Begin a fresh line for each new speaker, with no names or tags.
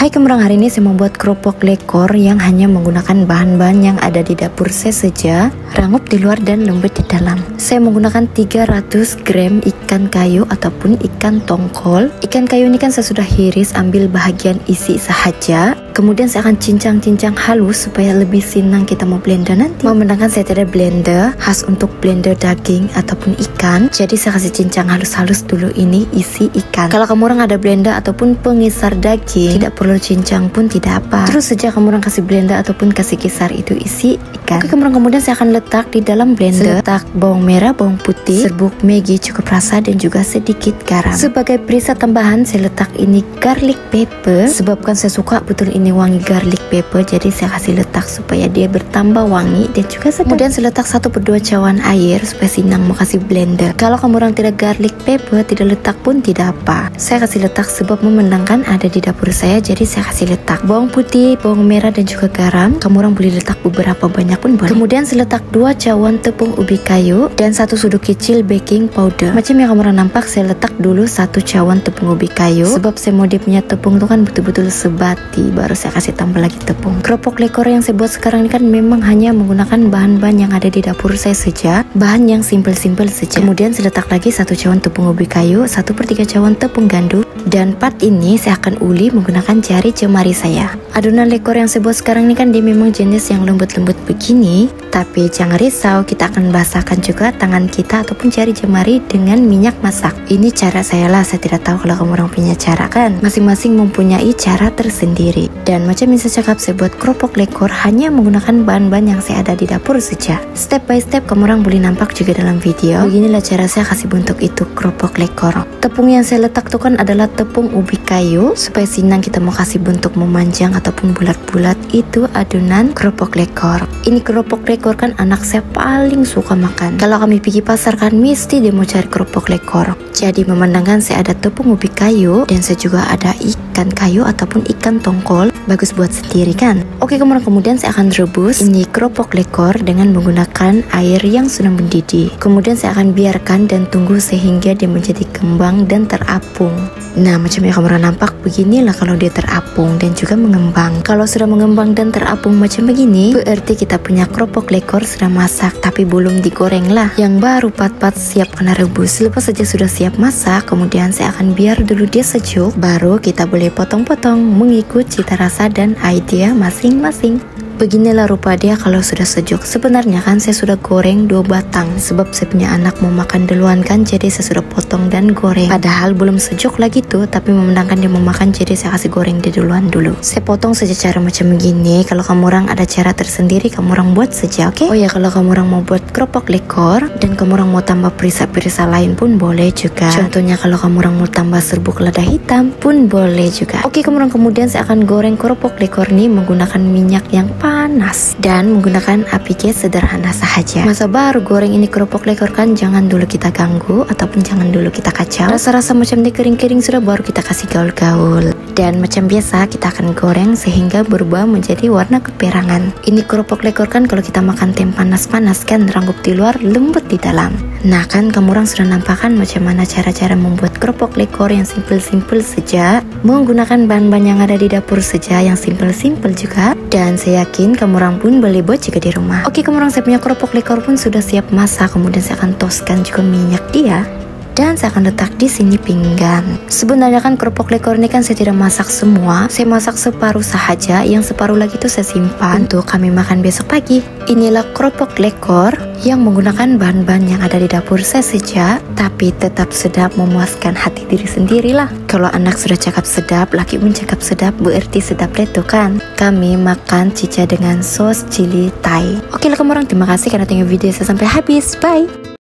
Hai kemurang, hari ini saya membuat keropok lekor yang hanya menggunakan bahan-bahan yang ada di dapur saya saja, rangup di luar dan lembut di dalam. Saya menggunakan 300 gram ikan kayu ataupun ikan tongkol. Ikan kayu ini kan saya sudah hiris, ambil bahagian isi sahaja. Kemudian saya akan cincang-cincang halus supaya lebih senang kita mau blender nanti. Memandangkan saya tidak ada blender khas untuk blender daging ataupun ikan, jadi saya kasih cincang halus-halus dulu ini isi ikan. Kalau kamu orang ada blender ataupun pengisar daging, tidak perlu cincang pun tidak apa. Terus saja kamu orang kasih blender ataupun kasih kisar itu isi ikan. Oke, kemudian saya akan letak di dalam blender. Letak bawang merah, bawang putih, serbuk Maggi cukup rasa dan juga sedikit garam. Sebagai preset tambahan saya letak ini garlic pepper, sebabkan saya suka betul ini wangi garlic pepper, jadi saya kasih letak supaya dia bertambah wangi dan juga sedap. Kemudian saya letak 1/2 cawan air supaya senang mau kasih blender. Kalau kamu orang tidak garlic pepper, tidak letak pun tidak apa. Saya kasih letak sebab memandangkan ada di dapur saya, jadi saya kasih letak bawang putih, bawang merah dan juga garam. Kamu orang boleh letak beberapa banyak pun boleh. Kemudian saya letak 2 cawan tepung ubi kayu dan 1 sudut kecil baking powder. Macam yang kamu orang nampak, saya letak dulu 1 cawan tepung ubi kayu sebab saya mau dia punya tepung itu kan betul-betul sebati, baru saya kasih tambah lagi tepung. Keropok lekor yang saya buat sekarang ini kan memang hanya menggunakan bahan-bahan yang ada di dapur saya saja, bahan yang simple-simple saja. Kemudian saya letak lagi 1 cawan tepung ubi kayu, 1/3 cawan tepung gandum, dan part ini saya akan uli menggunakan jari jemari saya. Adonan lekor yang saya buat sekarang ini kan dia memang jenis yang lembut-lembut begini, tapi jangan risau, kita akan basahkan juga tangan kita ataupun jari jemari dengan minyak masak. Ini cara saya lah, saya tidak tahu kalau kamu orang punya cara kan. Masing-masing mempunyai cara tersendiri. Dan macam yang saya cakap, saya buat keropok lekor hanya menggunakan bahan-bahan yang saya ada di dapur saja. Step by step kamu orang boleh nampak juga dalam video. Beginilah cara saya kasih bentuk itu keropok lekor. Tepung yang saya letak tuh kan adalah tepung ubi kayu supaya senang kita mau kasih bentuk memanjang ataupun bulat-bulat. Itu adonan keropok lekor. Ini keropok lekor kan anak saya paling suka makan. Kalau kami pergi pasar kan mesti dia mau cari keropok lekor. Jadi memandangkan saya ada tepung ubi kayu dan saya juga ada ikan kayu ataupun ikan tongkol, bagus buat sendiri kan. Oke, kemudian saya akan rebus ini keropok lekor dengan menggunakan air yang sudah mendidih. Kemudian saya akan biarkan dan tunggu sehingga dia menjadi kembang dan terapung. Nah, macam yang kamu nampak, beginilah kalau dia terapung dan juga mengembang. Kalau sudah mengembang dan terapung macam begini, berarti kita punya keropok lekor sudah masak tapi belum digoreng lah, yang baru pat-pat siap kena rebus. Lepas saja sudah siap masak, kemudian saya akan biar dulu dia sejuk, baru kita boleh potong-potong mengikut cita rasa dan idea masing-masing. Beginilah rupa dia kalau sudah sejuk. Sebenarnya kan saya sudah goreng 2 batang sebab saya punya anak mau makan duluan kan, jadi saya sudah potong dan goreng. Padahal belum sejuk lagi tuh, tapi memandangkan dia mau makan jadi saya kasih goreng dia duluan dulu. Saya potong saja cara macam begini. Kalau kamu orang ada cara tersendiri, kamu orang buat saja, oke? Oh ya, kalau kamu orang mau buat keropok lekor dan kamu orang mau tambah perisa-perisa lain pun boleh juga. Contohnya kalau kamu orang mau tambah serbuk lada hitam pun boleh juga. Oke, kamu orang kemudian saya akan goreng keropok lekor ini menggunakan minyak yang panas dan menggunakan api gas sederhana sahaja. Masa baru goreng ini keropok lekor kan jangan dulu kita ganggu ataupun jangan dulu kita kacau. Rasa-rasa macam ini kering-kering sudah, baru kita kasih gaul-gaul. Dan macam biasa kita akan goreng sehingga berubah menjadi warna keperangan. Ini keropok lekor kan kalau kita makan tem panas-panas kan rangup di luar, lembut di dalam. Nah kan kamu orang sudah nampak kan macam mana cara-cara membuat keropok lekor yang simple-simple saja, menggunakan bahan-bahan yang ada di dapur saja yang simple-simple juga. Dan saya yakin kamu orang pun boleh buat juga di rumah. Oke, kamu orang, saya punya keropok lekor pun sudah siap masak. Kemudian saya akan toskan juga minyak dia. Dan saya akan letak di sini pinggan. Sebenarnya kan keropok lekor ini kan saya tidak masak semua. Saya masak separuh sahaja, yang separuh lagi itu saya simpan untuk kami makan besok pagi. Inilah keropok lekor yang menggunakan bahan-bahan yang ada di dapur saya saja, tapi tetap sedap, memuaskan hati diri sendirilah. Kalau anak sudah cakap sedap, laki pun cakap sedap, berarti sedap itu kan. Kami makan cica dengan sos cili Thai. Oke lah kamu orang, terima kasih karena tengok video saya sampai habis. Bye.